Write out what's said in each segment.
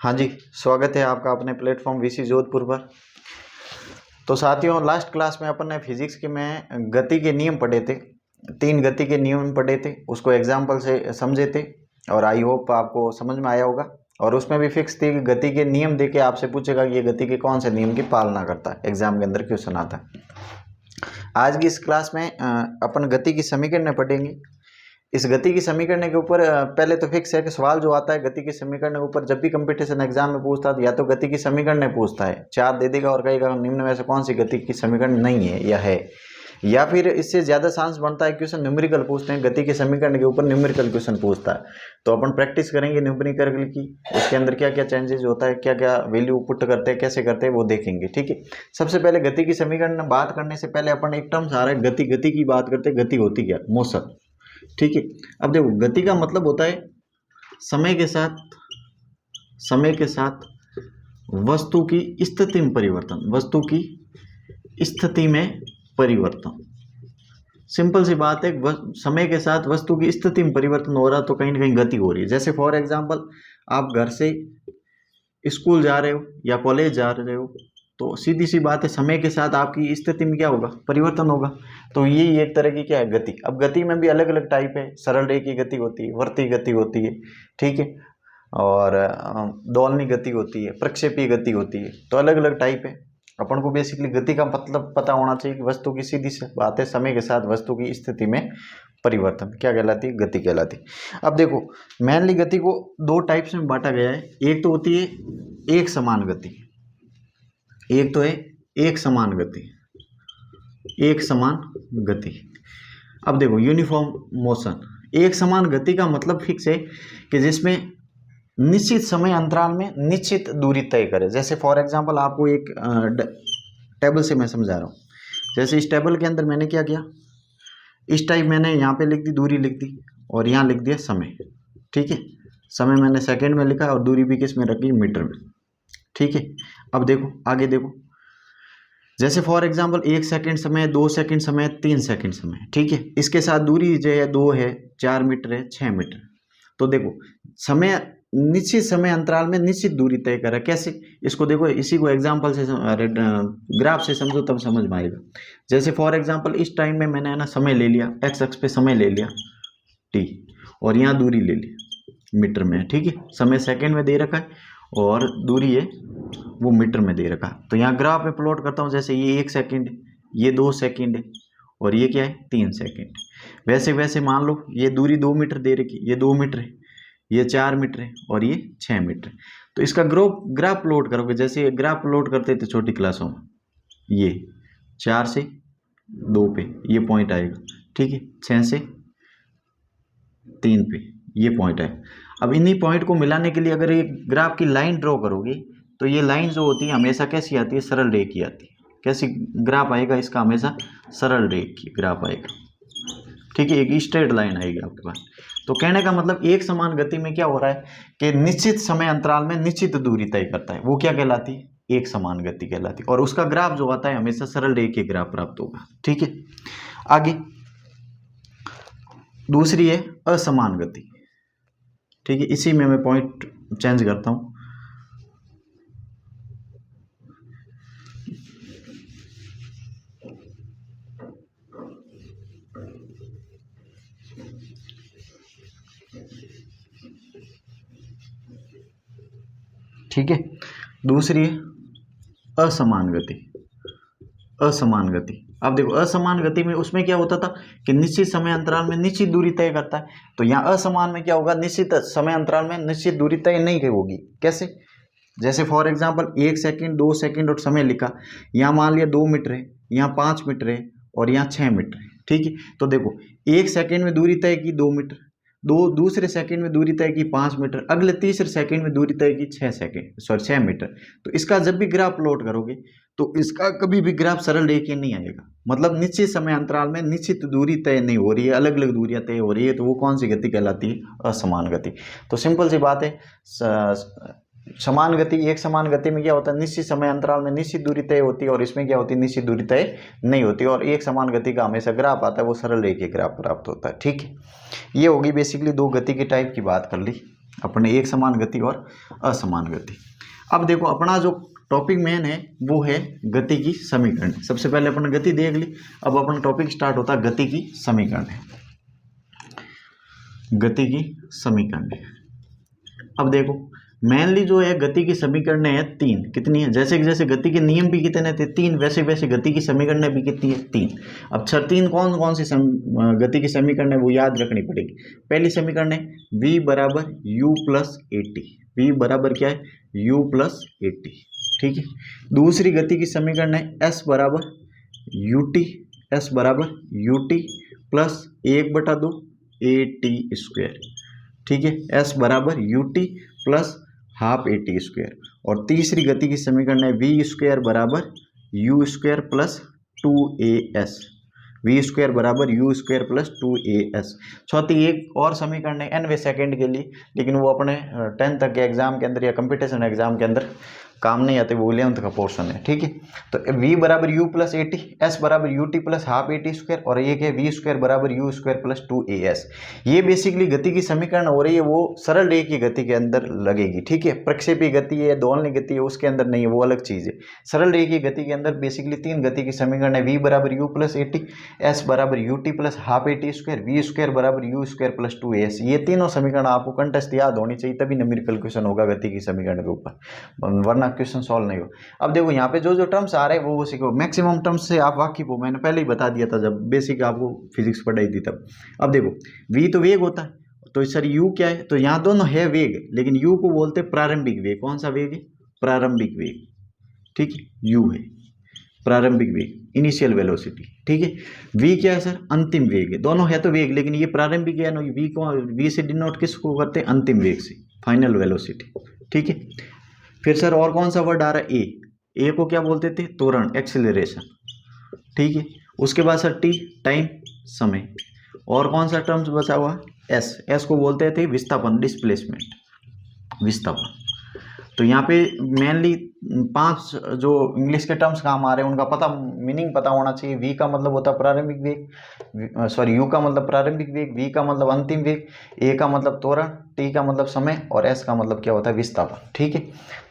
हाँ जी, स्वागत है आपका अपने प्लेटफॉर्म वीसी जोधपुर पर। तो साथियों, लास्ट क्लास में अपन ने फिजिक्स के में गति के नियम पढ़े थे। 3 गति के नियम पढ़े थे, उसको एग्जाम्पल से समझे थे और आई होप आपको समझ में आया होगा। और उसमें भी फिक्स थी कि गति के नियम देके आपसे पूछेगा कि ये गति के कौन से नियम की पालना करता है, एग्जाम के अंदर क्वेश्चन आता है। आज की इस क्लास में अपन गति की समीकरण पढ़ेंगे। इस गति की समीकरण के ऊपर पहले तो फिक्स है कि सवाल जो आता है गति की समीकरण के ऊपर, जब भी कंपटीशन एग्जाम में पूछता है या तो गति की समीकरण पूछता है, 4 दे देगा और कहेगा निम्न में से कौन सी गति की समीकरण नहीं है या है, या फिर इससे ज़्यादा चांस बनता है क्वेश्चन न्यूमेरिकल पूछते हैं, गति के समीकरण के ऊपर न्यूमेरिकल क्वेश्चन पूछता है। तो अपन प्रैक्टिस करेंगे न्यूमेरिकल की, उसके अंदर क्या क्या चेंजेस होता है, क्या क्या वैल्यू पुट करते हैं, कैसे करते हैं वो देखेंगे। ठीक है, सबसे पहले गति की समीकरण बात करने से पहले अपन एक टर्म आ रहा है गति। गति की बात करते हैं, गति होती क्या? मोशन। ठीक है, अब देखो गति का मतलब होता है समय के साथ वस्तु की स्थिति में परिवर्तन, वस्तु की स्थिति में परिवर्तन। सिंपल सी बात है, समय के साथ वस्तु की स्थिति में परिवर्तन हो रहा तो कहीं ना कहीं गति हो रही है। जैसे फॉर एग्जांपल आप घर से स्कूल जा रहे हो या कॉलेज जा रहे हो, तो सीधी सी बात है समय के साथ आपकी स्थिति में क्या होगा? परिवर्तन होगा। तो ये एक तरह की क्या है? गति। अब गति में भी अलग अलग टाइप है, सरल रेखीय की गति होती है, वर्ती गति होती है, ठीक है, और दोलनी गति होती है, प्रक्षेपीय गति होती है। तो अलग अलग टाइप है। अपन को बेसिकली गति का मतलब पता होना चाहिए कि वस्तु की, सीधी सी बात है, समय के साथ वस्तु की स्थिति में परिवर्तन क्या कहलाती है? गति कहलाती है। अब देखो मेनली गति को 2 टाइप्स में बांटा गया है। एक तो होती है एक समान गति, एक तो है एक समान गति, एक समान गति। अब देखो यूनिफॉर्म मोशन, एक समान गति का मतलब फिक्स है कि जिसमें निश्चित समय अंतराल में निश्चित दूरी तय करे। जैसे फॉर एग्जांपल आपको एक टेबल से मैं समझा रहा हूँ। जैसे इस टेबल के अंदर मैंने क्या किया, इस टाइप मैंने यहाँ पे लिख दी दूरी, लिख दी, और यहाँ लिख दिया समय। ठीक है, समय मैंने सेकंड में लिखा और दूरी भी किस में रखी? मीटर में। ठीक है, अब देखो आगे देखो, जैसे फॉर एग्जांपल 1 सेकंड समय, 2 सेकंड समय, 3 सेकंड समय। ठीक है, इसके साथ दूरी जो है 2 है, 4 मीटर है, 6 मीटर। तो देखो समय निश्चित समय अंतराल में निश्चित दूरी तय करा। कैसे? इसको देखो, इसी को एग्जांपल से ग्राफ से समझो तब समझ में आएगा। जैसे फॉर एग्जांपल इस टाइम में मैंने है ना समय ले लिया, एक्स अक्ष पे समय ले लिया t, और यहाँ दूरी ले ली मीटर में। ठीक है, समय सेकंड में दे रखा है और दूरी है वो मीटर में दे रखा है। तो यहाँ ग्राफ में प्लॉट करता हूँ, जैसे ये 1 सेकंड, ये 2 सेकंड है, और ये क्या है? 3 सेकंड। वैसे वैसे मान लो ये दूरी 2 मीटर दे रखी, ये 2 मीटर है, ये 4 मीटर है, और ये 6 मीटर। तो इसका ग्राफ प्लॉट करोगे, जैसे ग्राफ प्लॉट करते थे छोटी क्लासों में, ये 4 से 2 पे ये पॉइंट आएगा। ठीक है, 6 से 3 पे ये पॉइंट है। अब इन्हीं पॉइंट को मिलाने के लिए अगर ये ग्राफ की लाइन ड्रॉ करोगे, तो ये लाइन जो होती है हमेशा कैसी आती है? सरल रेखीय आती है। कैसी ग्राफ आएगा इसका? हमेशा सरल रेखीय ग्राफ आएगा। ठीक है, एक स्ट्रेट लाइन आएगी आपके पास। तो कहने का मतलब एक समान गति में क्या हो रहा है कि निश्चित समय अंतराल में निश्चित दूरी तय करता है, वो क्या कहलाती है? एक समान गति कहलाती है। और उसका ग्राफ जो आता है हमेशा सरल रेखीय ग्राफ प्राप्त होगा। ठीक है, आगे दूसरी है असमान गति। ठीक है, इसी में मैं पॉइंट चेंज करता हूं। ठीक है, दूसरी है असमान गति। असमान गति, अब देखो असमान गति में उसमें क्या होता था कि निश्चित समय अंतराल में निश्चित दूरी तय करता है। तो यहाँ असमान में क्या होगा? निश्चित समय अंतराल में निश्चित दूरी तय नहीं होगी। कैसे? जैसे फॉर एग्जांपल 1 सेकंड, 2 सेकंड और समय लिखा, यहाँ मान लिया 2 मीटर है, यहाँ 5 मीटर है, और यहाँ 6 मीटर है। ठीक है, तो देखो 1 सेकंड में दूरी तय की 2 मीटर, दूसरे सेकंड में दूरी तय की 5 मीटर, अगले तीसरे सेकंड में दूरी तय की 6 मीटर। तो इसका जब भी ग्राफ प्लॉट करोगे तो इसका कभी भी ग्राफ सरल रेखीय नहीं आएगा। मतलब निश्चित समय अंतराल में निश्चित दूरी तय नहीं हो रही है, अलग अलग दूरियां तय हो रही है। तो वो कौन सी गति कहलाती है? असमान गति। तो सिंपल सी बात है, समान गति, एक समान गति में क्या होता है? निश्चित समय अंतराल में निश्चित दूरी तय होती है, और इसमें क्या होती है? निश्चित दूरी तय नहीं होती। और एक समान गति का हमेशा ग्राफ आता है, वो सरल रेखीय ग्राफ प्राप्त होता है। ठीक है, ये होगी बेसिकली 2 गति के टाइप की बात कर ली। अपने एक समान गति और असमान गति। अब देखो अपना जो टॉपिक मेन है वो है गति की समीकरण। सबसे पहले अपन गति देख ली, अब अपना टॉपिक स्टार्ट होता है गति की समीकरण। गति की समीकरण। अब देखो मेनली जो है गति की समीकरण है 3। कितनी है? जैसे जैसे गति के नियम भी कितने थे 3, वैसे वैसे गति की समीकरण भी कितनी है 3। अब 3 कौन कौन सी गति की समीकरण है वो याद रखनी पड़ेगी। पहली समीकरण है v बराबर u प्लस ए टी। v बराबर क्या है? u प्लस ए टी। ठीक है। दूसरी गति की समीकरण है s बराबर यू टी। एस बराबर U T plus 1/2 a T square. ठीक है। s बराबर U T plus half A T square. और तीसरी गति की समीकरण है वी स्क्वायर बराबर you square plus 2as। V square बराबर यू स्क्वायर प्लस 2as। चौथी एक और समीकरण है nवें सेकंड के लिए, लेकिन वो अपने 10th तक के एग्जाम के अंदर या कंपटीशन एग्जाम के अंदर काम नहीं आते, वो 11th का पोर्शन है। ठीक है। तो v बराबर u प्लस ए टी, एस बराबर U T plus half A T square, और एक है वी स्क्वायर बराबर यू स्क्वायर प्लस 2as। ये बेसिकली गति की समीकरण हो रही है, वो सरल रेखीय गति के अंदर लगेगी। ठीक है। प्रक्षेपी गति है, दोलनीय गति है, उसके अंदर नहीं है, वो अलग चीज़ है। सरल रेखीय गति के अंदर बेसिकली 3 गति की समीकरण है। v बराबर u प्लस ए टी, एस बराबर U T plus half A T square, V square बराबर यू स्क्वायर प्लस 2as। ये तीनों समीकरण आपको कंटेस्ट याद होनी चाहिए, तभी न्यूमेरिकल क्वेश्चन होगा गति की समीकरण के ऊपर, वरना क्वेश्चन सॉल्व नहीं हो। अब देखो यहाँ पे जो जो टर्म्स आ रहे हैं वो सीखो। मैक्सिमम टर्म्स से आप वाकिफ हो, मैंने पहले ही बता दिया था जब बेसिक आपको फिजिक्स पढ़ाई थी तब। अब देखो v तो वेग होता है, तो सर u क्या है? तो यहाँ दोनों है वेग, लेकिन u को बोलते हैं प्रारंभिक वेग। कौन सा वेग है? प्रारंभिक वेग। ठीक है। u है प्रारंभिक वेग, इनिशियल वेलोसिटी। ठीक है। v क्या है सर? अंतिम वेग है। दोनों है तो वेग, लेकिन ये प्रारंभिक है ना, v को v से डिनोट किसको करते हैं? अंतिम वेग से, फाइनल वेलोसिटी। ठीक है। फिर सर और कौन सा वर्ड आ रहा है? ए को क्या बोलते थे? त्वरण, एक्सेलरेशन। ठीक है। उसके बाद सर टी, टाइम, समय। और कौन सा टर्म्स बचा हुआ? एस को बोलते थे विस्थापन, डिस्प्लेसमेंट, विस्थापन। तो यहाँ पे मेनली 5 जो इंग्लिश के टर्म्स काम आ रहे हैं उनका पता मीनिंग पता होना चाहिए। v का मतलब होता है प्रारंभिक वेग, सॉरी u का मतलब प्रारंभिक वेग, v का मतलब अंतिम वेग, a का मतलब त्वरण, t का मतलब समय, और s का मतलब क्या होता है? विस्थापन। ठीक है।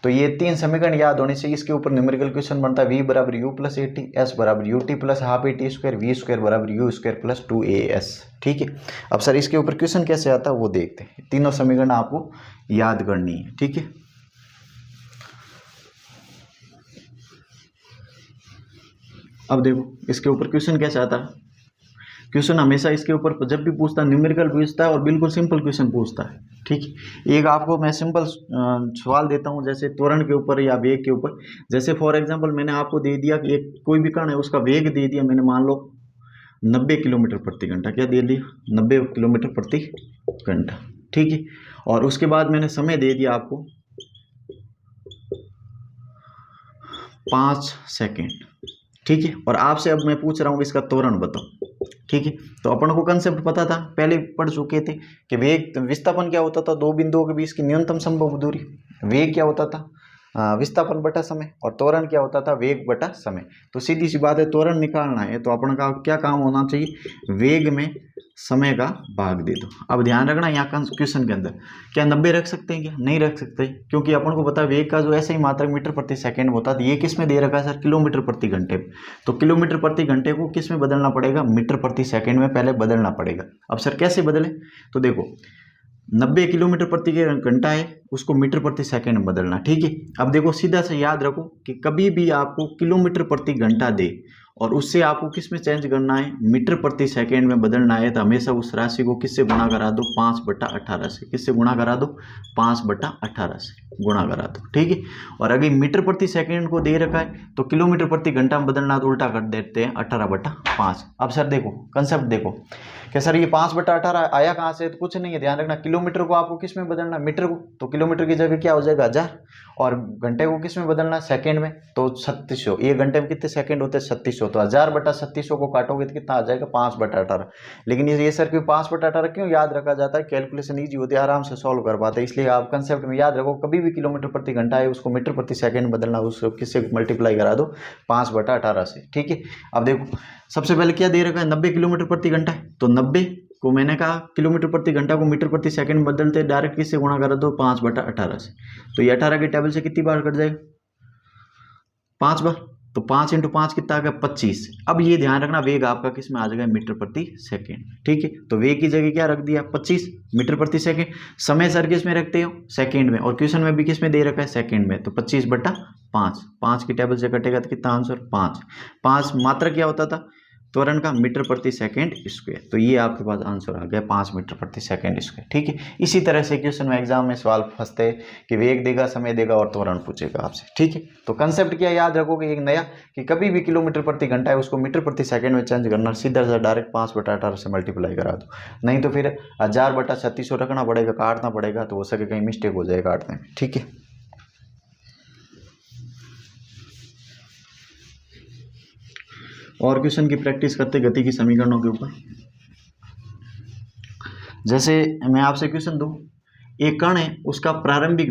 तो ये 3 समीकरण याद होने चाहिए। इसके ऊपर न्यूमेरिकल क्वेश्चन बनता है v बराबर यू प्लस ए टी, एस बराबर U T plus half A T square, V square बराबर यू स्क्वायर प्लस 2as। ठीक है। अब सर इसके ऊपर क्वेश्चन कैसे आता है वो देखते हैं। तीनों समीकरण आपको याद करनी है। ठीक है। अब देखो इसके ऊपर क्वेश्चन कैसे आता है। क्वेश्चन हमेशा इसके ऊपर जब भी पूछता है न्यूमेरिकल पूछता है और बिल्कुल सिंपल क्वेश्चन पूछता है। ठीक है। एक आपको मैं सिंपल सवाल देता हूं, जैसे त्वरण के ऊपर या वेग के ऊपर। जैसे फॉर एग्जांपल मैंने आपको दे दिया कि एक कोई भी कण है, उसका वेग दे दिया मैंने, मान लो 90 किलोमीटर प्रति घंटा। क्या दे दिया? 90 किलोमीटर प्रति घंटा। ठीक है। और उसके बाद मैंने समय दे दिया आपको 5 सेकेंड। ठीक है। और आपसे अब मैं पूछ रहा हूँ इसका त्वरण बताओ। ठीक है। तो अपन को कंसेप्ट पता था, पहले पढ़ चुके थे कि वेग विस्थापन क्या होता था? 2 बिंदुओं के बीच की न्यूनतम संभव दूरी। वेग क्या होता था? विस्थापन बटा समय। और त्वरण क्या होता था? वेग बटा समय। तो सीधी सी बात है, त्वरण निकालना है तो अपन का क्या काम होना चाहिए? वेग में समय का भाग दे दो। अब ध्यान रखना यहाँ क्वेश्चन के अंदर क्या 90 रख सकते हैं? क्या नहीं रख सकते? क्योंकि अपन को पता है वेग का जो ऐसे ही मात्रक मीटर प्रति सेकंड होता है। ये किस में दे रखा है सर? किलोमीटर प्रति घंटे। तो किलोमीटर प्रति घंटे को किस में बदलना पड़ेगा? मीटर प्रति सेकंड में पहले बदलना पड़ेगा। अब सर कैसे बदले? तो देखो 90 किलोमीटर प्रति घंटा है, उसको मीटर प्रति सेकंड में बदलना। ठीक है। अब देखो सीधा से याद रखो कि कभी भी आपको किलोमीटर प्रति घंटा दे और उससे आपको किस में चेंज करना है? मीटर प्रति सेकंड में बदलना है, तो हमेशा उस राशि को किससे गुणा करा दो? 5/18 से। किससे गुणा करा दो? 5/18 से गुणा करा दो। ठीक है। और अगर मीटर प्रति सेकंड को दे रखा है तो किलोमीटर प्रति घंटा में बदलना तो उल्टा कर देते हैं, 18/5। अब सर देखो कंसेप्ट देखो क्या सर ये 5/18 आया कहाँ से? तो कुछ नहीं है, ध्यान रखना किलोमीटर को आपको किस में बदलना? मीटर को। तो किलोमीटर की जगह क्या हो जाएगा? 1000। और घंटे को किस में बदलना? सेकंड में। तो 3600। 1 घंटे में कितने सेकंड होते हैं? 3600। तो 1000/3600 को काटोगे तो कितना आ जाएगा? 5/18। लेकिन ये सर क्यों 5/18 क्यों याद रखा जाता है? कैलकुलेशन ईजी होती है, आराम से सॉल्व कर पाते हैं, इसलिए आप कंसेप्ट में याद रखो। कभी भी किलोमीटर प्रति घंटा है उसको मीटर प्रति सेकंड बदलना, उसको किससे मल्टीप्लाई करा दो? 5/18 से। ठीक है। अब देखो सबसे पहले क्या दे रखा है? 90 किलोमीटर प्रति घंटा है, तो 90 को मैंने कहा किलोमीटर प्रति घंटा को मीटर प्रति सेकंड में बदलते डायरेक्ट किससे गुणा करा दो 5/18 से। तो ये 18 के टेबल से कितनी बार कट जाएगा 5 बार। तो 5 × 5 कितना आ गया 25। अब ये ध्यान रखना वेग आपका किस में आ जाएगा मीटर प्रति सेकंड। ठीक है, तो वेग की जगह क्या रख दिया 25 मीटर प्रति सेकंड। समय सर किस में रखते हो सेकंड में, और क्वेश्चन में भी किस में दे रखा है सेकंड में। तो 25/5, 5 की टेबल से कटेगा तो कितना आंसर 5। 5 मात्रक क्या होता था त्वरण का मीटर प्रति सेकंड स्क्वायर। तो ये आपके पास आंसर आ गया 5 मीटर प्रति सेकंड स्क्वायर। ठीक है, इसी तरह से क्वेश्चन में एग्जाम में सवाल फंसते हैं कि वेग देगा, समय देगा और त्वरण पूछेगा आपसे। ठीक है, तो कंसेप्ट क्या याद रखोगे एक नया कि कभी भी किलोमीटर प्रति घंटा है उसको मीटर प्रति सेकंड में चेंज करना, सीधा सा डायरेक्ट 5/18 से मल्टीप्लाई करा दो, नहीं तो फिर 1000/3600 रखना पड़ेगा, काटना पड़ेगा, तो हो सके कहीं मिस्टेक हो जाए काटने में। ठीक है, और क्वेश्चन की प्रैक्टिस करते गति की समीकरणों के ऊपर। जैसे मैं आपसे क्वेश्चन दूं, एक कण है उसका प्रारंभिक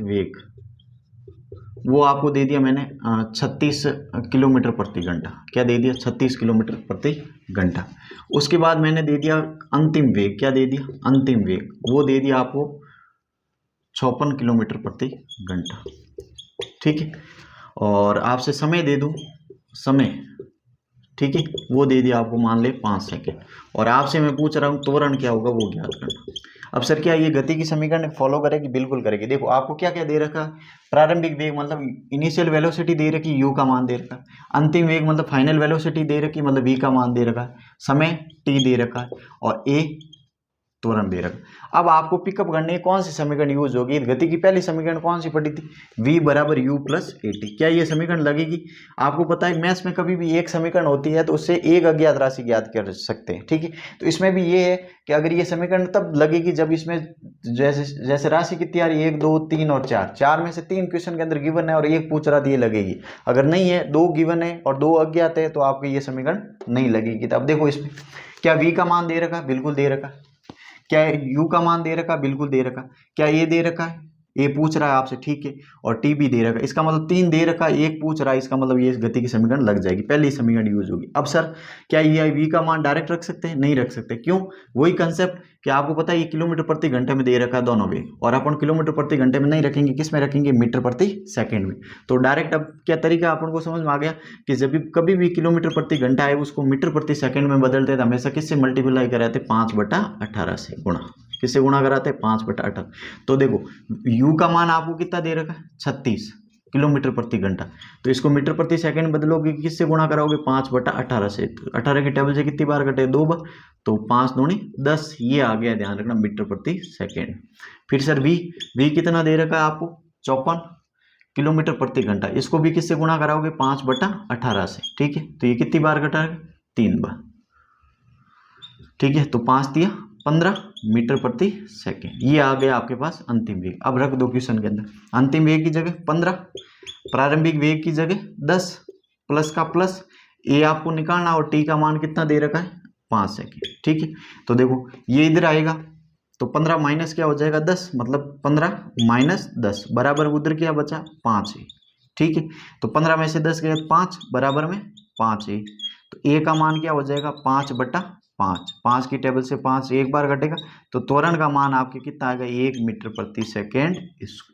वेग वो आपको दे दिया मैंने 36 किलोमीटर प्रति घंटा। क्या दे दिया 36 किलोमीटर प्रति घंटा। उसके बाद मैंने दे दिया अंतिम वेग, क्या दे दिया अंतिम वेग, वो दे दिया आपको 56 किलोमीटर प्रति घंटा। ठीक है, और आपसे समय दे दूं समय, ठीक है, वो दे दिया आपको मान ले 5 सेकेंड, और आपसे मैं पूछ रहा हूँ त्वरण क्या होगा वो ज्ञात करना। अब सर क्या ये गति की समीकरण फॉलो करेगी? बिल्कुल करेगी। देखो आपको क्या क्या दे रखा, प्रारंभिक वेग मतलब इनिशियल वेलोसिटी दे रखी, u का मान दे रखा, अंतिम वेग मतलब फाइनल वेलोसिटी दे रखी, मतलब v का मान दे रखा, समय t दे रखा है, और a त्वरण दे रखा। अब आपको पिकअप करने कौन सी समीकरण यूज होगी? गति की पहली समीकरण कौन सी पड़ी थी? v बराबर u प्लस ए टी। क्या ये समीकरण लगेगी? आपको पता है मैथ्स में कभी भी एक समीकरण होती है तो उससे एक अज्ञात राशि ज्ञात कर सकते हैं। ठीक है, तो इसमें भी ये है कि अगर ये समीकरण तब लगेगी जब इसमें जैसे जैसे राशि कितनी आ रही है 1 2 3 और 4, 4 में से 3 क्वेश्चन के अंदर गिवन है और एक पूछ रहा था, ये लगेगी। अगर नहीं है 2 गिवन है और 2 अज्ञात है तो आपकी ये समीकरण नहीं लगेगी। तो अब देखो इसमें क्या v का मान दे रखा? बिल्कुल दे रखा। क्या u का मान दे रखा? बिल्कुल दे रखा। क्या ये दे रखा है? ये पूछ रहा है आपसे, ठीक है, और t भी दे रखा है। इसका मतलब 3 दे रखा है, एक पूछ रहा है, इसका मतलब ये गति की समीकरण लग जाएगी, पहली समीकरण यूज होगी। अब सर क्या ये v का मान डायरेक्ट रख सकते हैं? नहीं रख सकते। क्यों? वही कंसेप्ट कि आपको पता है ये किलोमीटर प्रति घंटे में दे रखा है दोनों वेग, और अपन किलोमीटर प्रति घंटे में नहीं रखेंगे, किस में रखेंगे? मीटर प्रति सेकंड में। तो डायरेक्ट अब क्या तरीका अपन को समझ में आ गया कि जब भी कभी भी किलोमीटर प्रति घंटा है उसको मीटर प्रति सेकंड में बदलते तो हमेशा किससे मल्टीप्लाई कराते? 5/18 से गुणा। किससे गुणा कराते? 5/18। तो देखो u का मान आपको कितना दे रखा है? 36 किलोमीटर प्रति घंटा। तो इसको मीटर प्रति सेकंड बदलोगे, किससे गुणा कराओगे? 5/18 से। 18 की टेबल से कितनी बार कटे? 2 बार। तो 5 दूनी 10, ये आ गया, ध्यान रखना, मीटर प्रति सेकंड। फिर सर v कितना दे रखा है आपको? 54 किलोमीटर प्रति घंटा। इसको भी किससे गुणा कराओगे? 5/18 से। ठीक है, तो ये कितनी बार कटा? 3 बार। ठीक है, तो 5 दिया 15 मीटर प्रति सेकेंड। ये आ गया आपके पास अंतिम वेग। अब रख दो क्वेश्चन के अंदर, अंतिम वेग की जगह 15, प्रारंभिक वेग की जगह 10, प्लस का प्लस, ए आपको निकालना, और टी का मान कितना दे रखा है? 5 सेकेंड। ठीक है, तो देखो ये इधर आएगा तो 15 माइनस क्या हो जाएगा? 10, मतलब 15 माइनस 10 बराबर उधर क्या बचा? 5 है। ठीक है, तो 15 में से 10 गया 5, बराबर में 5 है। तो ए का मान क्या हो जाएगा? 5/5। 5 की टेबल से 5 एक बार घटेगा, तो त्वरण का मान आपके कितना आएगा? 1 मीटर प्रति सेकेंड स्क्वायर।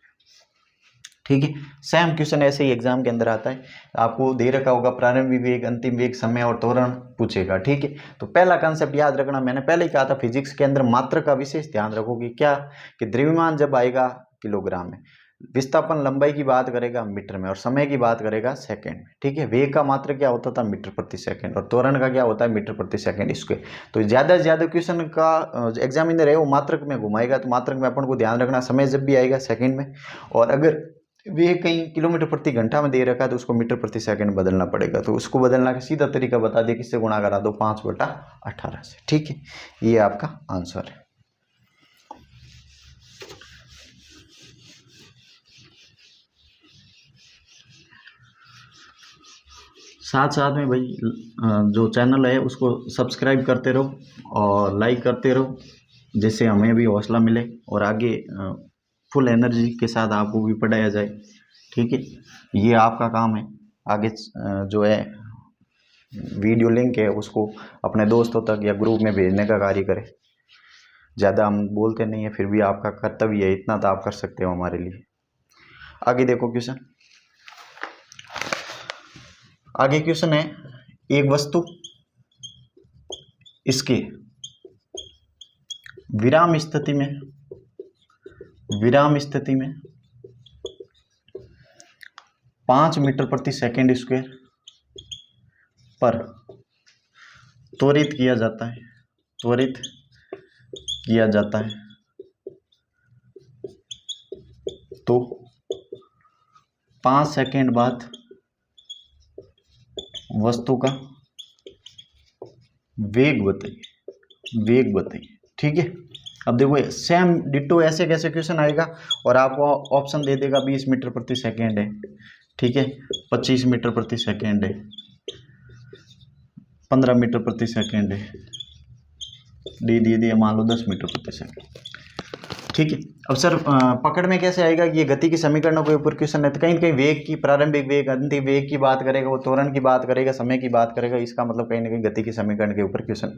ठीक है, सेम क्वेश्चन ऐसे ही एग्जाम के अंदर आता है, आपको दे रखा होगा प्रारंभिक वेग, अंतिम वेग, समय और त्वरण पूछेगा। ठीक है, तो पहला कंसेप्ट याद रखना, मैंने पहले ही कहा था फिजिक्स के अंदर मात्रक का विशेष ध्यान रखोगे। क्या? कि द्रव्यमान जब आएगा किलोग्राम में, विस्थापन लंबाई की बात करेगा मीटर में, और समय की बात करेगा सेकंड में। ठीक है, वेग का मात्रक क्या होता था? मीटर प्रति सेकंड, और त्वरण का क्या होता है? मीटर प्रति सेकंड स्क्वायर। तो ज्यादा से ज्यादा क्वेश्चन का एग्जामिनर है वो मात्रक में घुमाएगा, तो मात्रक में अपन को ध्यान रखना, समय जब भी आएगा सेकंड में, और अगर वे कहीं किलोमीटर प्रति घंटा में दे रखा है तो उसको मीटर प्रति सेकंड बदलना पड़ेगा। तो उसको बदलना का सीधा तरीका बता दिया, किससे गुणा करा दो? 5/18 से। ठीक है, ये आपका आंसर है। साथ साथ में भाई जो चैनल है उसको सब्सक्राइब करते रहो और लाइक करते रहो, जिससे हमें भी हौसला मिले और आगे फुल एनर्जी के साथ आपको भी पढ़ाया जाए। ठीक है, ये आपका काम है आगे जो है वीडियो लिंक है उसको अपने दोस्तों तक या ग्रुप में भेजने का कार्य करें। ज़्यादा हम बोलते नहीं है, फिर भी आपका कर्तव्य है, इतना तो आप कर सकते हो हमारे लिए। आगे देखो क्वेश्चन। आगे क्वेश्चन है, एक वस्तु इसके विराम स्थिति में 5 मीटर प्रति सेकंड स्क्वायर पर त्वरित किया जाता है तो 5 सेकंड बाद वस्तु का वेग बताइए। ठीक है, अब देखो सेम डिट्टो ऐसे कैसे क्वेश्चन आएगा और आपको ऑप्शन दे देगा 20 मीटर प्रति सेकंड है, ठीक है, 25 मीटर प्रति सेकंड है, 15 मीटर प्रति सेकंड है, दे दिए मान लो 10 मीटर प्रति सेकंड। ठीक है, अब सर पकड़ में कैसे आएगा कि ये गति के समीकरणों के ऊपर क्वेश्चन है, तो कहीं ना कहीं वेग की, प्रारंभिक वेग, अंतिम वेग की बात करेगा, वो त्वरण की बात करेगा, समय की बात करेगा, इसका मतलब कहीं ना कहीं गति के समीकरण के ऊपर क्वेश्चन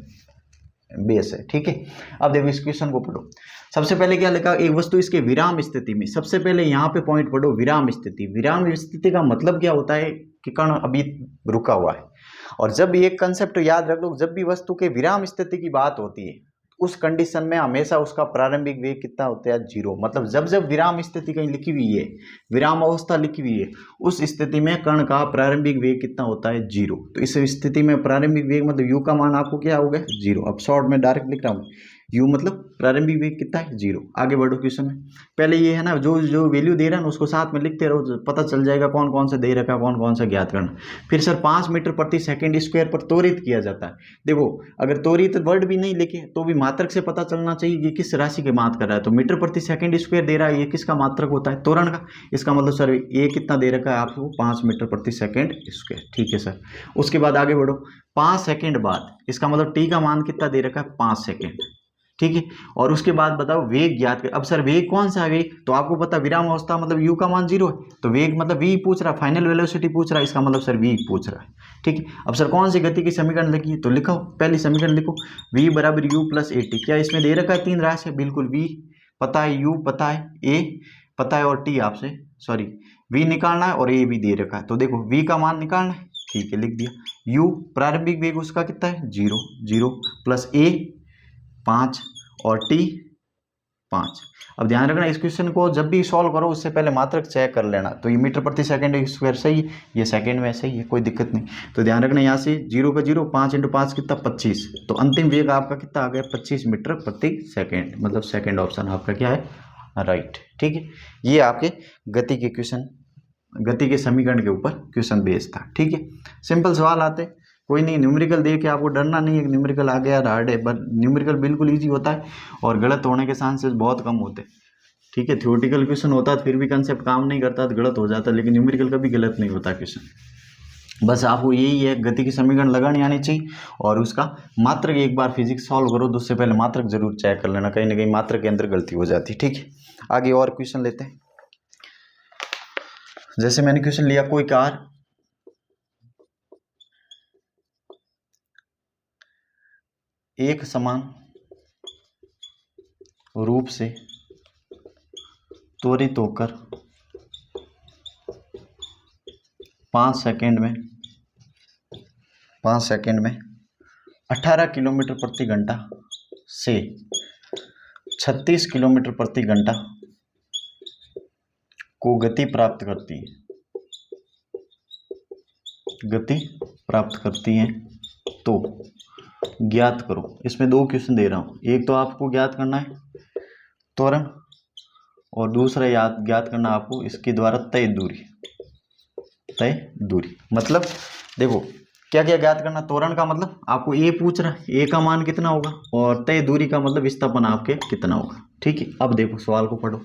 बेस है। ठीक है, अब देखो इस क्वेश्चन को पढ़ो। सबसे पहले क्या लिखा, एक वस्तु इसके विराम स्थिति में, सबसे पहले यहाँ पे पॉइंट पढ़ो, विराम स्थिति। विराम स्थिति का मतलब क्या होता है कि कण अभी रुका हुआ है। और जब एक कंसेप्ट याद रख लो, जब भी वस्तु के विराम स्थिति की बात होती है उस कंडीशन में हमेशा उसका प्रारंभिक वेग कितना होता है, 0। मतलब जब विराम स्थिति कहीं लिखी हुई है, विराम अवस्था लिखी हुई है, उस स्थिति में कण का प्रारंभिक वेग कितना होता है, 0। तो इस स्थिति में प्रारंभिक वेग मतलब u का मान आपको क्या हो गया, 0। अब शॉर्ट में डायरेक्ट लिख रहा हूँ, u मतलब प्रारंभिक वेग कितना है, 0। आगे बढ़ो क्वेश्चन में, पहले ये है ना, जो वैल्यू दे रहा है ना उसको साथ में लिखते रहो, पता चल जाएगा कौन कौन सा दे रखा है, कौन कौन सा ज्ञात करना। फिर सर 5 मीटर प्रति सेकंड स्क्वायर पर त्वरित किया जाता है। देखो अगर त्वरित वर्ड भी नहीं लिखे तो भी मात्रक से पता चलना चाहिए कि किस राशि की बात कर रहा है। तो मीटर प्रति सेकंड स्क्वायर दे रहा है, ये किसका मात्रक होता है, त्वरण का। इसका मतलब सर ये कितना दे रखा है आपको, 5 मीटर प्रति सेकंड स्क्वायर। ठीक है सर, उसके बाद आगे बढ़ो, 5 सेकंड बाद, इसका मतलब टी का मान कितना दे रखा है, 5 सेकंड। ठीक है, और उसके बाद बताओ वेग ज्ञात कर। अब सर वेग कौन सा है, वेग तो आपको पता, विराम अवस्था मतलब u का मान 0 है, तो वेग मतलब v पूछ रहा है, फाइनल वेलोसिटी पूछ रहा है, इसका मतलब सर v पूछ रहा है। ठीक है, अब सर कौन सी गति की समीकरण लिखी, तो लिखो पहली समीकरण लिखो, v बराबर u प्लस ए टी। क्या इसमें दे रखा है 3 राशि, बिल्कुल, v पता है, u पता है, a पता है और t आपसे v निकालना है और a भी दे रखा है। तो देखो v का मान निकालना है, ठीक है लिख दिया। u प्रारंभिक वेग उसका कितना है, 0 प्लस a 5 और t 5। अब ध्यान रखना इस क्वेश्चन को जब भी सॉल्व करो उससे पहले मात्रक चेक कर लेना। तो ये मीटर प्रति सेकंड स्क्वायर सही है, ये सेकंड में सही है, कोई दिक्कत नहीं। तो ध्यान रखना यहाँ से 0 का 0, 5 × 5 कितना, 25। तो अंतिम वेग आपका कितना आ गया, 25 मीटर प्रति सेकंड, मतलब सेकंड ऑप्शन आपका क्या है, राइट। ठीक है, ये आपके गति के क्वेश्चन, गति के समीकरण के ऊपर क्वेश्चन बेस्ड था। ठीक है, सिंपल सवाल आते, कोई नहीं, न्यूमेरिकल देख के आपको डरना नहीं है, न्यूमेरिकल आ गया हार्ड है, बट न्यूमेरिकल बिल्कुल इजी होता है और गलत होने के चांसेस बहुत कम होते हैं। ठीक है, थ्योरेटिकल क्वेश्चन होता है फिर भी कंसेप्ट काम नहीं करता तो गलत हो जाता है, लेकिन न्यूमेरिकल कभी गलत नहीं होता क्वेश्चन। बस आपको यही है, गति की समीकरण लगानी आनी चाहिए और उसका मात्रक एक बार फिजिक्स सॉल्व करो तो उससे पहले मात्रक जरूर चेक कर लेना, कहीं ना कहीं मात्रक के अंदर गलती हो जाती है। ठीक है, आगे और क्वेश्चन लेते हैं। जैसे मैंने क्वेश्चन लिया, कोई कार एक समान रूप से त्वरित होकर 5 सेकंड में 18 किलोमीटर प्रति घंटा से 36 किलोमीटर प्रति घंटा को गति प्राप्त करती है तो ज्ञात करो। इसमें 2 क्वेश्चन दे रहा हूं, एक तो आपको ज्ञात करना है त्वरण और दूसरा ज्ञात करना आपको इसके द्वारा तय दूरी। मतलब देखो क्या क्या ज्ञात करना, त्वरण का मतलब आपको ए पूछ रहा है, ए का मान कितना होगा, और तय दूरी का मतलब विस्थापन आपके कितना होगा। ठीक है, अब देखो सवाल को पढ़ो,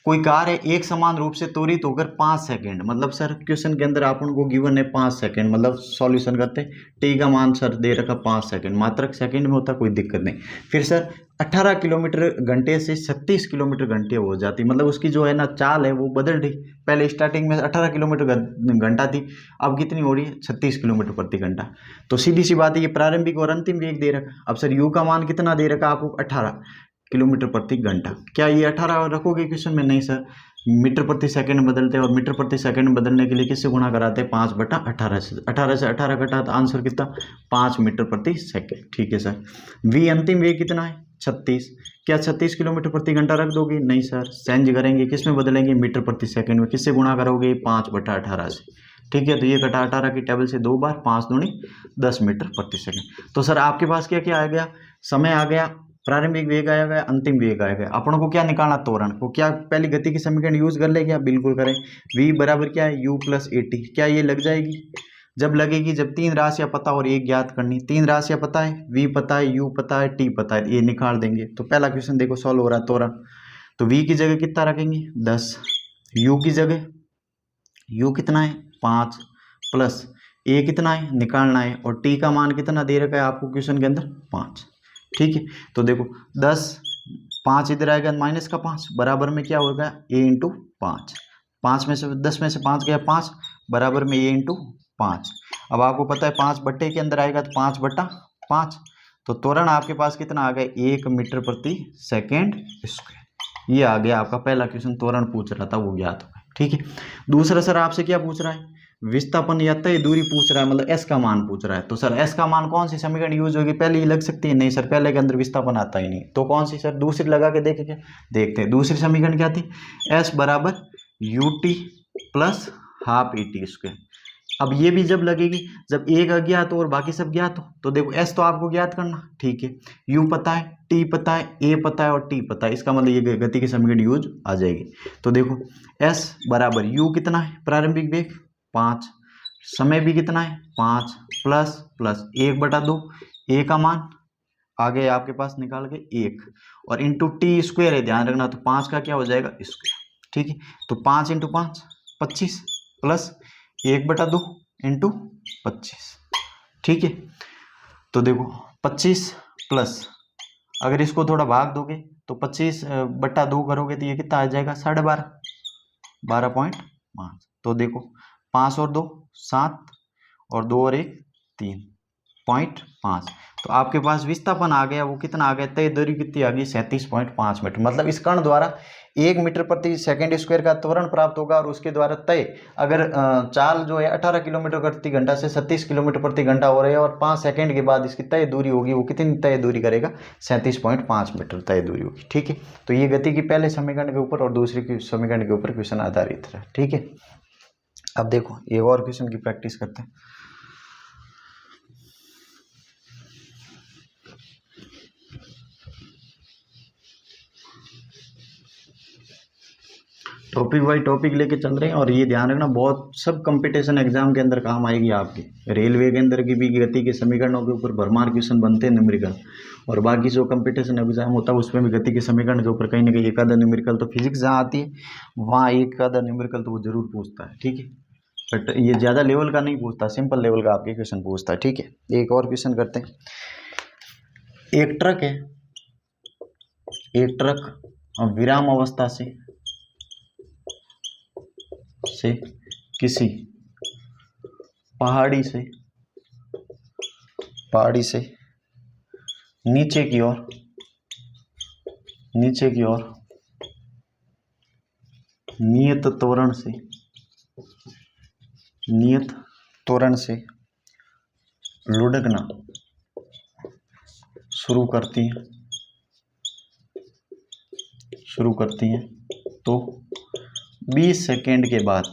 कोई कार है एक समान रूप से त्वरित होकर 5 सेकंड, मतलब सर क्वेश्चन के अंदर अपन को गिवन है 5 सेकंड, मतलब सॉल्यूशन करते हैं, टी का मान सर दे रखा 5 सेकंड, मात्रक सेकंड में होता, कोई दिक्कत नहीं। फिर सर 18 किलोमीटर घंटे से 36 किलोमीटर घंटे हो जाती, मतलब उसकी जो है ना चाल है वो बदल रही। पहले स्टार्टिंग में 18 किलोमीटर घंटा थी, अब कितनी हो रही है 36 किलोमीटर प्रति घंटा। तो सीधी सी बात है, ये प्रारंभिक और अंतिम वेग दे रखा। अब सर यू का मान कितना दे रखा आपको 18 किलोमीटर प्रति घंटा। क्या ये 18 रखोगे क्वेश्चन में? नहीं सर, मीटर प्रति सेकंड बदलते हैं, और मीटर प्रति सेकंड बदलने के लिए किससे गुणा कराते हैं? 5/18 से। 18 से 18 घटा तो आंसर कितना? 5 मीटर प्रति सेकंड। ठीक है सर। वी अंतिम वेग कितना है? 36। क्या 36 किलोमीटर प्रति घंटा रख दोगे? नहीं सर, चेंज करेंगे, किस में बदलेंगे? मीटर प्रति सेकंड में। किससे गुणा करोगे? 5/18 से। ठीक है, तो ये घटा 18 की टेबल से 2 बार, 5 दूनी 10 मीटर प्रति सेकंड। तो सर आपके पास क्या क्या आ गया? समय आ गया, प्रारंभिक वेग आया गया, अंतिम वेग आया गया। अपन को क्या निकालना? त्वरण को। क्या पहली गति की समीकरण यूज कर ले? क्या बिल्कुल करें। v बराबर क्या है? u plus A T. क्या ये लग जाएगी? जब लगेगी जब 3 राशियां पता और एक ज्ञात करनी। 3 राशियां पता है, v पता है, u पता है, t पता है, ये निकाल देंगे। तो पहला क्वेश्चन देखो सॉल्व हो रहा है। त्वरण तो v की जगह कितना रखेंगे? 10। u की जगह u कितना है? 5 प्लस a कितना है? निकालना है, और t का मान कितना दे रखा है आपको क्वेश्चन के अंदर? 5। ठीक है, तो देखो 10, 5 इधर आएगा, माइनस का 5 बराबर में क्या होगा? a into 5। 5 में से 10 में से 5 गया 5, बराबर में a इंटू 5। अब आपको पता है 5 बट्टे के अंदर आएगा तो 5/5। तो त्वरण आपके पास कितना आ गया? 1 मीटर प्रति सेकेंड स्क्वायर। ये आ गया आपका पहला क्वेश्चन। त्वरण पूछ रहा था वो ज्ञात हो गया। ठीक है, दूसरा सर आपसे क्या पूछ रहा है? विस्थापन या तय दूरी पूछ रहा है, मतलब एस का मान पूछ रहा है। तो सर एस का मान कौन सी समीकरण यूज होगी? पहले ही लग सकती है? नहीं सर, पहले के अंदर विस्थापन आता ही नहीं। तो कौन सी सर? दूसरी लगा के देखे क्या? देखते हैं दूसरी समीकरण क्या थी? एस बराबर U T plus half A T square. अब ये भी जब लगेगी जब एक अज्ञात हो और बाकी सब ज्ञात हो। तो देखो एस तो आपको ज्ञात करना। ठीक है, यू पता है, टी पता है, ए पता है और टी पता है, इसका मतलब ये गति की समीकरण यूज आ जाएगी। तो देखो एस बराबर यू कितना है? प्रारंभिक वेग 5, समय भी कितना है? 5 प्लस प्लस 1/2, ए का मान आ गया आपके पास निकाल के 1, और इंटू टी स्क्वायर है, ध्यान रखना। तो 5 का क्या हो जाएगा? स्क्वायर। ठीक है, तो 5 इंटू 5 25 प्लस 1/2 इंटू 25। ठीक है, तो देखो 25 प्लस, अगर इसको थोड़ा भाग दोगे तो 25/2 करोगे तो ये कितना आ जाएगा? 12.5, 12.5। तो देखो 5 और 2 7, और 2 और 1 3.5। तो आपके पास विस्थापन आ गया, वो कितना आ गया? तय दूरी कितनी आ गई? 37.5 मीटर। मतलब इस कण द्वारा 1 मीटर प्रति सेकंड स्क्वायर का त्वरण प्राप्त होगा, और उसके द्वारा तय अगर चाल जो है 18 किलोमीटर प्रति घंटा से 36 किलोमीटर प्रति घंटा हो रही है, और 5 सेकंड के बाद इसकी तय दूरी होगी, वो कितनी तय दूरी करेगा? 37.5 मीटर तय दूरी होगी। ठीक है, तो ये गति की पहले समीकरण के ऊपर और दूसरे की समीकरण के ऊपर क्वेश्चन आधारित है। ठीक है, अब देखो एक और क्वेश्चन की प्रैक्टिस करते हैं। टॉपिक बाई टॉपिक लेके चल रहे हैं, और ये ध्यान रखना बहुत सब कंपटीशन एग्जाम के अंदर काम आएगी आपके। रेलवे के अंदर की भी गति के समीकरणों के ऊपर भरमार क्वेश्चन बनते हैं न्यूमेरिकल, और बाकी जो कंपटीशन एग्जाम होता है उसमें भी गति के समीकरण के ऊपर कहीं ना कहीं एक आधा न्यूमेरिकल, तो फिजिक्स जहाँ आती है वहाँ एक आधा न्यूमेरिकल तो वो जरूर पूछता है। ठीक है, बट ये ज़्यादा लेवल का नहीं पूछता, सिंपल लेवल का आपके क्वेश्चन पूछता है। ठीक है, एक और क्वेश्चन करते हैं। एक ट्रक है, एक ट्रक विराम अवस्था से किसी पहाड़ी से नीचे की ओर नियत त्वरण से लुढ़कना शुरू करती हैं तो 20 सेकेंड के बाद,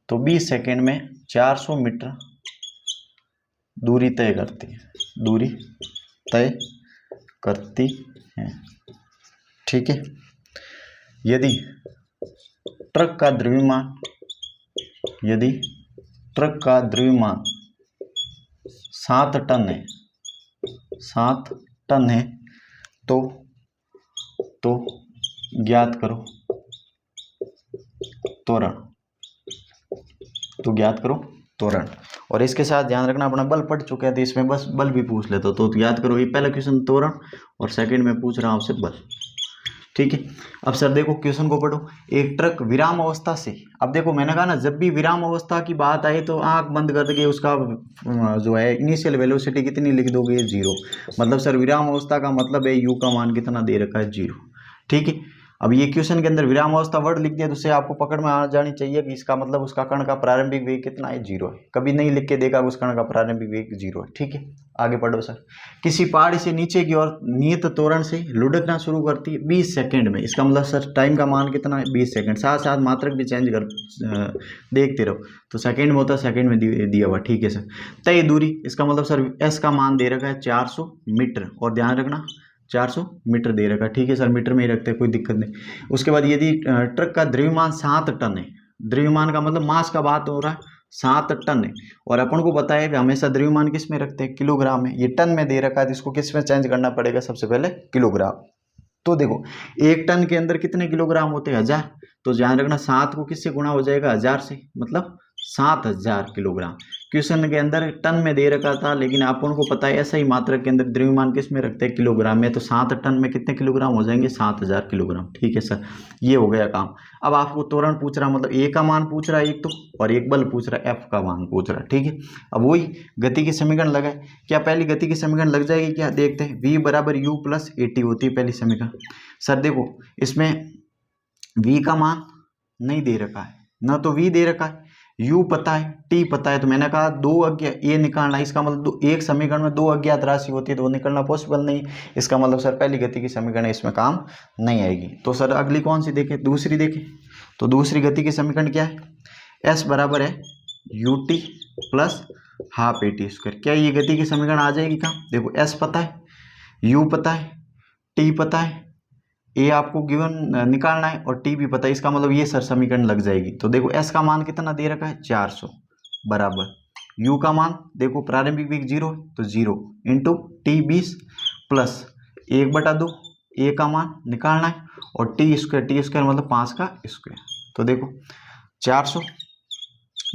तो 20 सेकेंड में 400 मीटर दूरी तय करती हैं। ठीक है, यदि ट्रक का द्रव्यमान 7 टन है तो ज्ञात करो त्वरण, तो ज्ञात करो त्वरण। और इसके साथ ध्यान रखना अपना बल पढ़ चुके हैं तो इसमें बस बल भी पूछ लेते हो, तो याद करो ये पहला क्वेश्चन त्वरण और सेकंड में पूछ रहा हूं आपसे बल। ठीक है, अब सर देखो क्वेश्चन को पढ़ो। एक ट्रक विराम अवस्था से, अब देखो मैंने कहा ना जब भी विराम अवस्था की बात आई तो आंख बंद करके उसका जो है इनिशियल वेलोसिटी कितनी लिख दोगे, 0। मतलब सर विराम अवस्था का मतलब है यू का मान कितना दे रखा है, 0। ठीक है, अब ये क्वेश्चन के अंदर विराम अवस्था वर्ड लिख दिया तो उससे आपको पकड़ में आ जानी चाहिए कि इसका मतलब उसका कण का प्रारंभिक वेग कितना है, 0 है। कभी नहीं लिख के देखा उस कण का प्रारंभिक वेग 0 है। ठीक है, आगे पढ़ो सर। किसी पहाड़ी से नीचे की ओर नियत त्वरण से लुढ़कना शुरू करती है 20 सेकंड में, इसका मतलब सर टाइम का मान कितना है, 20 सेकंड। साथ साथ मात्रक भी चेंज कर देखते रहो, तो सेकंड में होता है, सेकंड में दिया हुआ। ठीक है सर। तय दूरी, इसका मतलब सर एस का मान दे रखा है 400 मीटर, और ध्यान रखना 400 मीटर दे रखा है। ठीक है सर, मीटर में ही रखते हैं, कोई दिक्कत नहीं। उसके बाद यदि ट्रक का द्रव्यमान 7 टन है, द्रव्यमान का मतलब मास का बात हो रहा है, 7 टन है, और अपन को बताया कि हमेशा द्रव्यमान किस में रखते हैं, किलोग्राम में। ये टन में दे रखा है तो इसको किस में चेंज करना पड़ेगा, सबसे पहले किलोग्राम। तो देखो 1 टन के अंदर कितने किलोग्राम होते हैं, 1000। तो ध्यान रखना 7 को किससे गुणा हो जाएगा, 1000 से, मतलब 7000 किलोग्राम। क्वेश्चन के अंदर टन में दे रखा था, लेकिन आप उनको पता है ऐसा ही मात्रक के अंदर द्रव्यमान किस में रखते हैं, किलोग्राम में। तो 7 टन में कितने किलोग्राम हो जाएंगे, 7000 किलोग्राम। ठीक है सर, ये हो गया काम। अब आपको त्वरण पूछ रहा, मतलब ए का मान पूछ रहा है एक तो, और एक बल पूछ रहा है, एफ का मान पूछ रहा है। ठीक है, अब वही गति की समीकरण लगाए। क्या पहली गति की समीकरण लग जाएगी क्या, देखते हैं। v बराबर u प्लस AT होती है पहली समीकरण। सर देखो इसमें v का मान नहीं दे रखा है, ना तो v दे रखा है, u पता है, t पता है। तो मैंने कहा दो अज्ञात ये निकालना, इसका मतलब एक समीकरण में दो अज्ञात राशि होती है तो वो निकालना पॉसिबल नहीं। इसका मतलब सर पहली गति की समीकरण इसमें काम नहीं आएगी। तो सर अगली कौन सी देखें, दूसरी देखें। तो दूसरी गति की समीकरण क्या है, s बराबर है ut plus half AT square. क्या ये गति की समीकरण आ जाएगी क्या, देखो s पता है, u पता है, t पता है, ए आपको गिवन निकालना है, और टी भी पता है। इसका मतलब ये सर समीकरण लग जाएगी। तो देखो एस का मान कितना दे रखा है, 400 बराबर यू का मान देखो प्रारंभिक वेग 0 है तो 0 इंटू टी 20 प्लस 1/2 ए का मान निकालना है, और टी स्क्वायर मतलब 5 का स्क्वायर। तो देखो 400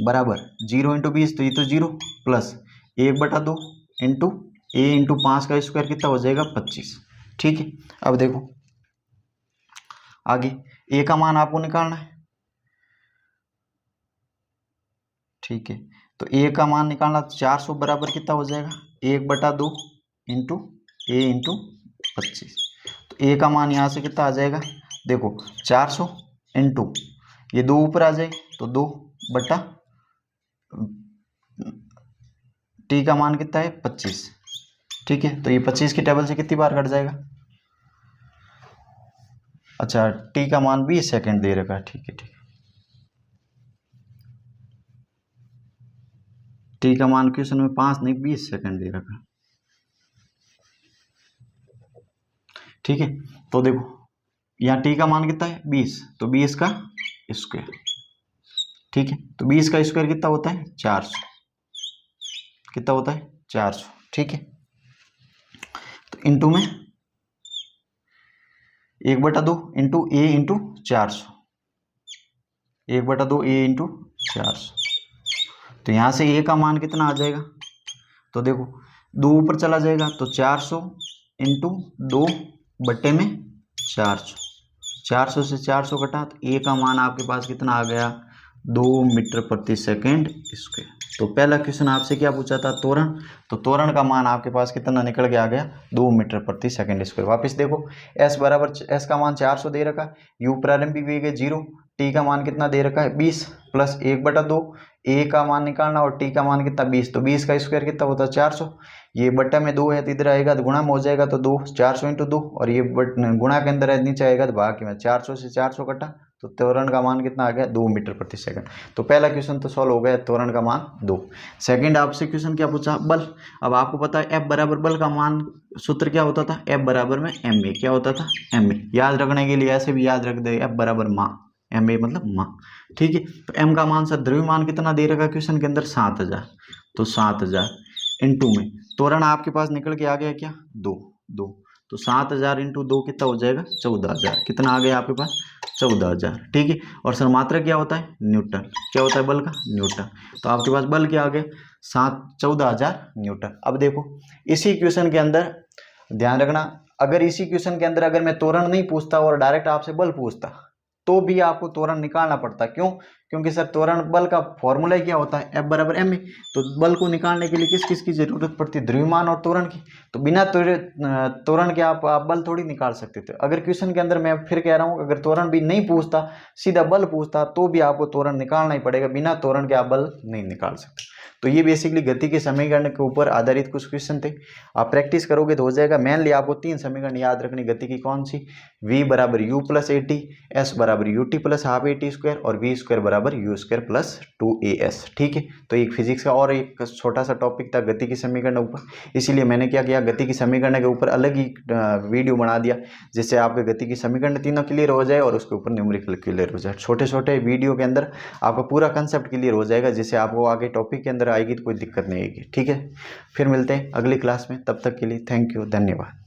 बराबर 0 इंटू 20 तो ये तो 0 प्लस 1/2 इंटू ए इंटू 5 का स्क्वायर कितना हो जाएगा, 25। ठीक है, अब देखो आगे ए का मान आपको निकालना है। ठीक है, तो ए का मान निकालना, 400 बराबर कितना हो जाएगा, 1/2 इंटू ए इंटू 25। तो ए का मान यहाँ से कितना आ जाएगा, देखो 400 इंटू ये 2 ऊपर आ जाए तो 2 बटा टी का मान कितना है, 25। ठीक है, तो ये 25 की टेबल से कितनी बार कट जाएगा, अच्छा टी का मान 20 सेकंड दे रखा है। ठीक है, ठीक है, टी का मान क्वेश्चन में 5 नहीं 20 सेकंड दे रखा है। ठीक है, तो देखो यहाँ टी का मान कितना है, 20, तो 20 का स्क्वायर। ठीक है, तो 20 का स्क्वायर कितना होता है, 400, कितना होता है, 400। ठीक है, तो इंटू में 1/2 इंटू ए इंटू 400, 1/2 ए इंटू 400। तो यहाँ से ए का मान कितना आ जाएगा, तो देखो 2 ऊपर चला जाएगा तो 400 इंटू 2 बट्टे में 400, 400 से 400 कटा तो ए का मान आपके पास कितना आ गया, 2 मीटर प्रति सेकंड स्क्वायर। तो पहला क्वेश्चन आपसे क्या पूछा था, त्वरण। तो त्वरण का मान आपके पास कितना निकल के आ गया, 2 मीटर प्रति सेकंड स्क्वायर। वापस देखो एस बराबर, एस का मान 400 दे रखा है, यू प्रारंभिक वेग है 0, टी का मान कितना दे रखा है 20 प्लस 1/2, ए का मान निकालना और टी का मान कितना 20, तो 20 का स्क्वायर कितना होता है 400, ये बट्टा में 2 है तो इधर आएगा तो गुणा में हो जाएगा तो 2, 400 इंटू 2, और ये गुणा के अंदर है नीचे आएगा तो भाग में 400 से 400 कटा तो त्वरण का मान कितना आ गया, 2 मीटर प्रति सेकंड। तो पहला क्वेश्चन तो सॉल्व हो गया, त्वरण का मान 2। सेकंड आपसे क्वेश्चन क्या पूछा, बल। अब आपको पता है एफ बराबर बल का मान सूत्र क्या होता था, एफ बराबर में एम ए, क्या होता था, एम ए। याद रखने के लिए ऐसे भी याद रख दे, एफ बराबर माँ, एम ए मतलब माँ। ठीक है, तो एम का मान सर द्रव्यमान कितना दे रखा क्वेश्चन के अंदर, 7000, तो 7000 इंटू में त्वरण आपके पास निकल के आ गया क्या, 2, तो 7000 इंटू 2 कितना हो जाएगा 14000। कितना आ गया आपके पास 14000। ठीक है। और सर मात्रक क्या होता है न्यूटन। क्या होता है बल का न्यूटन। तो आपके पास बल क्या आ गया 14000 न्यूटन। अब देखो इसी इक्वेशन के अंदर ध्यान रखना, अगर इसी क्वेश्चन के अंदर अगर मैं त्वरण नहीं पूछता और डायरेक्ट आपसे बल पूछता तो भी आपको त्वरण निकालना पड़ता। क्यों? क्योंकि सर त्वरण बल का फॉर्मूला क्या होता है F बराबर ma। तो बल को निकालने के लिए किस किस की जरूरत पड़ती है द्रव्यमान और त्वरण की। तो बिना त्वरण के आप बल थोड़ी निकाल सकते थे। अगर क्वेश्चन के अंदर मैं फिर कह रहा हूँ अगर त्वरण भी नहीं पूछता सीधा बल पूछता तो भी आपको त्वरण निकालना ही पड़ेगा, बिना त्वरण के आप बल नहीं निकाल सकते। तो ये बेसिकली गति के समीकरण के ऊपर आधारित कुछ क्वेश्चन थे। आप प्रैक्टिस करोगे तो हो जाएगा। मेनली आपको 3 समीकरण याद रखनी गति की। कौन सी? v बराबर u प्लस ए टी, एस बराबर U T plus half A T square और वी स्क्वायर बराबर यू स्क्वायर प्लस 2as। ठीक है। तो एक फिजिक्स का और एक छोटा सा टॉपिक था गति की समीकरण ऊपर, इसीलिए मैंने क्या किया गति की समीकरण के ऊपर अलग ही वीडियो बना दिया जिससे आपके गति की समीकरण तीनों क्लियर हो जाए और उसके ऊपर न्यूमेरिकल क्लियर हो जाए। छोटे छोटे वीडियो के अंदर आपका पूरा कंसेप्ट क्लियर हो जाएगा जिससे आपको आगे टॉपिक के अंदर आएगी तो कोई दिक्कत नहीं आएगी। ठीक है। फिर मिलते हैं अगली क्लास में, तब तक के लिए थैंक यू, धन्यवाद।